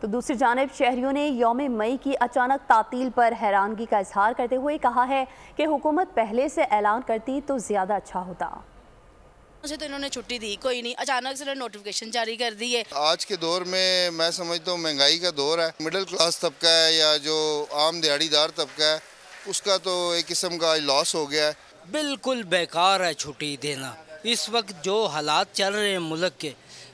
तो दूसरी जानिब शहरियों ने यौम मई की अचानक तातील पर हैरानगी का इजहार करते हुए कहा है कि हुकूमत पहले से ऐलान करती तो ज़्यादा अच्छा होता। मुझे तो इन्होंने छुट्टी दी कोई नहीं, अचानक से नोटिफिकेशन जारी कर दी है। आज के दौर में मैं समझता हूँ महंगाई का दौर है, मिडिल क्लास तबका है या जो आम दिहाड़ीदार तबका है उसका तो एक किस्म का लॉस हो गया है। बिल्कुल बेकार है छुट्टी देना। इस वक्त जो हालात चल रहे हैं मुल्क के,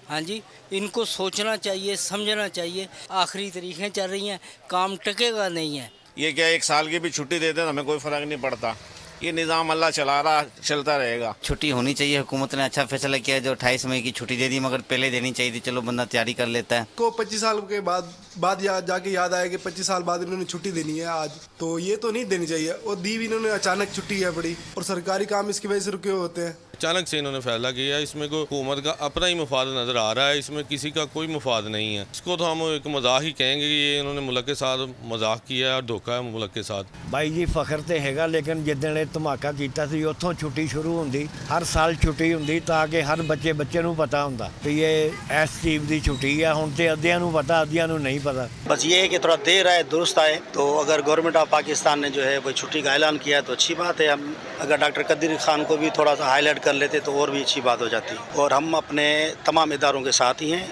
हाँ जी, इनको सोचना चाहिए, समझना चाहिए। आखिरी तारीखें चल रही हैं, काम टकेगा नहीं है। ये क्या 1 साल की भी छुट्टी देते हैं हमें कोई फ़र्क नहीं पड़ता। ये निज़ाम अल्लाह चला रहा, चलता रहेगा। छुट्टी होनी चाहिए। हुकूमत ने अच्छा फैसला किया जो 28 मई की छुट्टी दे दी, मगर पहले देनी चाहिए थी। चलो बंदा तैयारी कर लेता है। को 25 साल के बाद जाके याद आया कि 25 साल बाद इन्होंने छुट्टी देनी है आज, तो ये तो नहीं देनी चाहिए। और दी भी इन्होंने अचानक छुट्टी है बड़ी, और सरकारी काम इसकी वजह से रुके होते हैं। अचानक से इन्होंने फैसला किया, इसमें कोई हुकूमत का अपना ही मफाद नज़र आ रहा है, इसमें किसी का कोई मफाद नहीं है। इसको तो हम एक मजाक ही कहेंगे कि ये इन्होंने मुल्क के साथ मजाक किया है और धोखा है मुल्क के साथ। भाई जी फखर तो हैगा, लेकिन जिद्दण ये धमाका किया सी उत्थों छुट्टी शुरू होंदी, हर साल छुट्टी होंदी ताकि हर बच्चे नूं पता होंदा कि ये इस चीज़ की छुट्टी है। हुण ते अद्धियां नूं पता, अद्धियां नूं नहीं पता। बस ये है कि थोड़ा देर आए दुरुस्त आए, तो अगर गवर्नमेंट ऑफ पाकिस्तान ने जो है वो छुट्टी का ऐलान किया है तो अच्छी बात है। हम अगर डॉक्टर कदीर खान को भी थोड़ा सा हाईलाइट कर लेते तो और भी अच्छी बात हो जाती। और हम अपने तमाम इदारों के साथ ही हैं।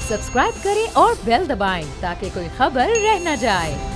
सब्सक्राइब करें और बेल दबाएं ताकि कोई खबर रह न जाए।